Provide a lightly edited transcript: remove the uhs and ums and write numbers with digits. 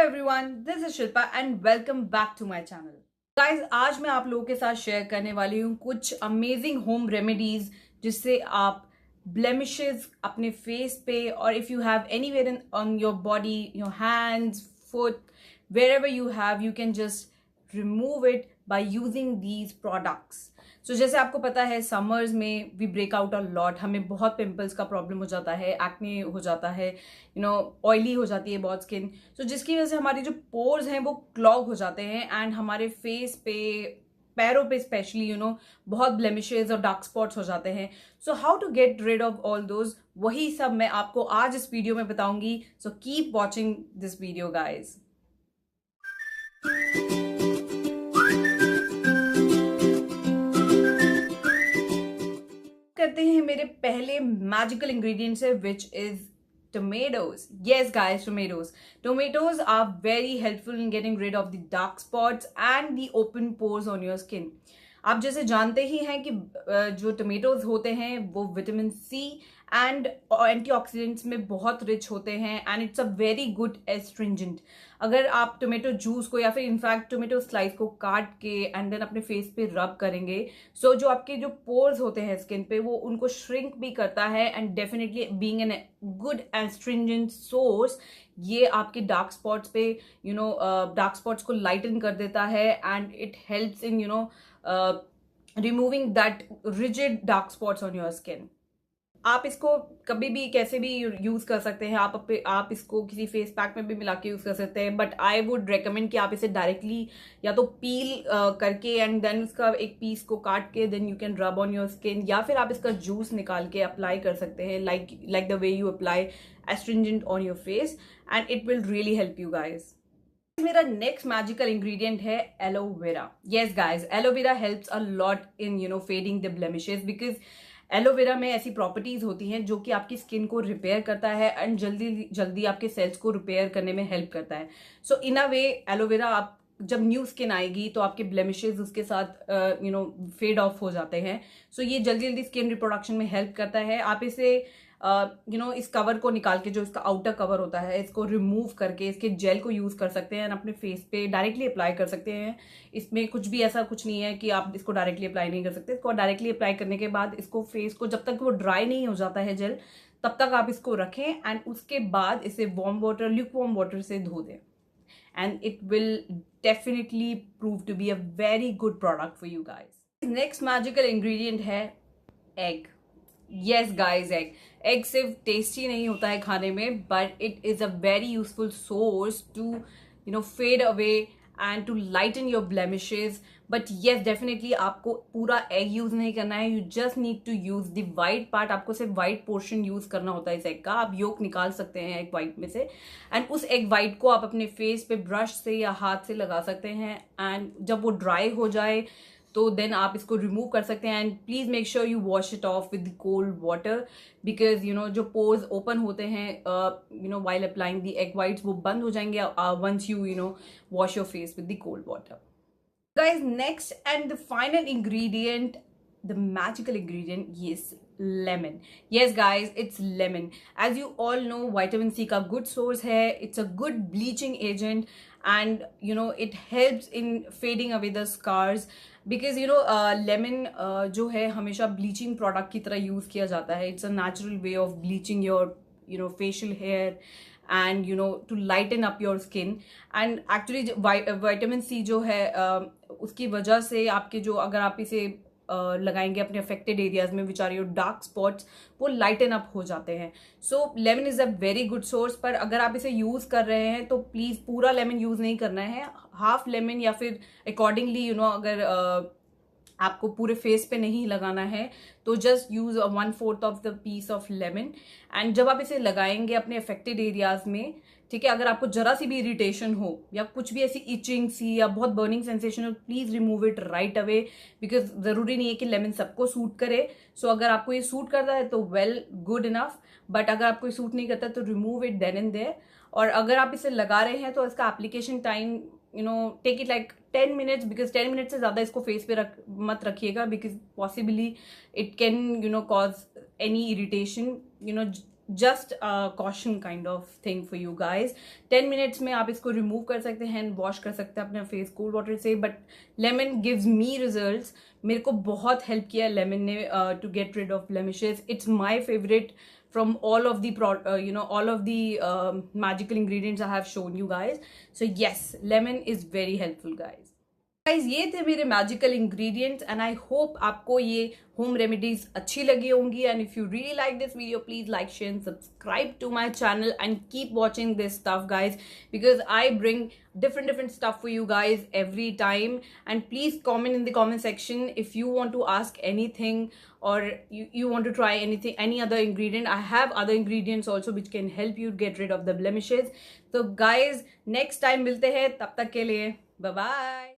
Everyone, this is Shilpa and welcome back to my channel. Guys, आज मैं आप लोगों के साथ शेयर करने वाली हूँ कुछ अमेजिंग होम रेमेडीज जिससे आप ब्लेमिशेस अपने फेस पे और if you have anywhere in on your body, your hands, foot, wherever you have, you can just remove it by using these products. So जैसे आपको पता है समर्स में we break out a lot, हमें बहुत pimples का problem हो जाता है, एक्ने हो जाता है, ऑयली हो जाती है बहुत स्किन। सो जिसकी वजह से हमारी जो पोर्स हैं वो क्लॉग हो जाते हैं एंड हमारे फेस पे, पैरों पे स्पेशली बहुत ब्लेमिशेस और डार्क स्पॉट्स हो जाते हैं। So how to get rid of all those, वही सब मैं आपको आज इस वीडियो में बताऊंगी। So keep watching this video guys. करते हैं मेरे पहले मैजिकल इंग्रेडिएंट से, which is tomatoes. Yes guys, tomatoes are very helpful in getting rid of the dark spots and the open pores on your skin. आप जैसे जानते ही हैं कि जो टमेटोज होते हैं वो विटामिन सी एंड एंटीऑक्सीडेंट्स में बहुत रिच होते हैं and it's a very good astringent. अगर आप टोमेटो जूस को या फिर इनफैक्ट टोमेटो स्लाइस को काट के एंड देन अपने फेस पे रब करेंगे, सो जो आपके जो पोर्स होते हैं स्किन पे वो उनको श्रिंक भी करता है and definitely being an good astringent source, ये आपके डार्क स्पॉट्स पे डार्क स्पॉट्स को लाइटन कर देता है and it helps in removing that rigid dark spots on your skin. आप इसको कभी भी कैसे भी यूज कर सकते हैं। आप इसको किसी फेस पैक में भी मिला के यूज कर सकते हैं, बट आई वुड रेकमेंड कि आप इसे डायरेक्टली या तो पील करके एंड देन उसका एक पीस को काट के then you can rub on your skin, या फिर आप इसका जूस निकाल के अप्लाई कर सकते हैं like the way you apply astringent on your face and it will really help you guys. मेरा नेक्स्ट मैजिकल इंग्रेडिएंट है aloe vera. Yes guys, aloe vera helps a lot in fading the blemishes because aloe vera में ऐसी properties होती हैं जो कि आपकी skin को रिपेयर करता है एंड जल्दी जल्दी आपके सेल्स को रिपेयर करने में हेल्प करता है। सो इन अ वे एलोवेरा, आप जब न्यू स्किन आएगी तो आपके ब्लेमिशेस उसके साथ फेड ऑफ हो जाते हैं। सो ये जल्दी जल्दी स्किन रिप्रोडक्शन में हेल्प करता है। आप इसे इस कवर को निकाल के, जो इसका आउटर कवर होता है, इसको रिमूव करके इसके जेल को यूज कर सकते हैं, अपने फेस पे डायरेक्टली अप्लाई कर सकते हैं। इसमें कुछ भी ऐसा कुछ नहीं है कि आप इसको डायरेक्टली अप्लाई नहीं कर सकते। इसको डायरेक्टली अप्लाई करने के बाद इसको फेस को जब तक वो ड्राई नहीं हो जाता है जेल, तब तक आप इसको रखें एंड उसके बाद इसे वार्म वाटर, ल्यूकवार्म वाटर से धो दें and it will definitely prove to be a very good product for you guys. Next magical ingredient है एग। यस गाइज, एग सिर्फ टेस्टी नहीं होता है खाने में, but it is a very useful source to fade away and to lighten your blemishes. But yes, definitely आपको पूरा egg use नहीं करना है। You just need to use the white part. आपको सिर्फ वाइट पोर्शन यूज करना होता है इस एग का। आप योक निकाल सकते हैं एग वाइट में से एंड उस एग वाइट को आप अपने फेस पे ब्रश से या हाथ से लगा सकते हैं एंड जब वो ड्राई हो जाए तो देन आप इसको रिमूव कर सकते हैं and please make sure you wash it off with cold water because जो पोर्स ओपन होते हैं while applying the egg whites, वो बंद हो जाएंगे once you wash your face with the cold water. Guys, next and the final ingredient, the magical ingredient, yes, lemon. Yes guys, it's lemon. As you all know, vitamin C का good source है. It's a good bleaching agent and it helps in fading away the scars because lemon जो है हमेशा bleaching product की तरह use किया जाता है. It's a natural way of bleaching your facial hair and to lighten up your skin and actually vitamin C जो है उसकी वजह से आपके जो, अगर आप इसे लगाएंगे अपने अफेक्टेड एरियाज में which are your dark spots, वो लाइटन अप हो जाते हैं। So lemon is a very good source, पर अगर आप इसे यूज कर रहे हैं तो प्लीज पूरा लेमन यूज नहीं करना है, हाफ लेमन या फिर अकॉर्डिंगली अगर आपको पूरे फेस पे नहीं लगाना है तो just use 1/4 of the piece of lemon and जब आप इसे लगाएंगे अपने अफेक्टेड एरियाज में, ठीक है, अगर आपको जरा सी भी इरिटेशन हो या कुछ भी ऐसी इचिंग सी या बहुत बर्निंग सेंसेशन हो, please remove it right away because जरूरी नहीं है कि लेमन सबको सूट करे। सो अगर आपको ये सूट करता है तो वेल गुड इनफ, बट अगर आपको ये सूट नहीं करता तो remove it then and there. और अगर आप इसे लगा रहे हैं तो इसका application time take it like 10 minutes because 10 minute से ज़्यादा इसको फेस पे मत रखिएगा because possibly it can cause any irritation. Just caution kind of thing for you guys. 10 minutes में आप इसको रिमूव कर सकते हैं एंड वॉश कर सकते हैं अपने फेस कोल्ड वाटर से. But lemon gives me results. मेरे को बहुत हेल्प किया लेमन ने to get rid of blemishes. It's my favourite from all of the all of the magical ingredients I have shown you guys. So yes, lemon is very helpful, guys. Guys ये थे मेरे magical ingredients and I hope आपको ये home remedies अच्छी लगी होंगी. And if you really like this video, please like, share and subscribe to my channel and keep watching this stuff, guys, because I bring different stuff for you guys every time. And please comment in the comment section if you want to ask anything or you want to try anything, any other ingredient. I have other ingredients also which can help you get rid of the blemishes. So guys, next time मिलते हैं, तब तक के लिए bye bye.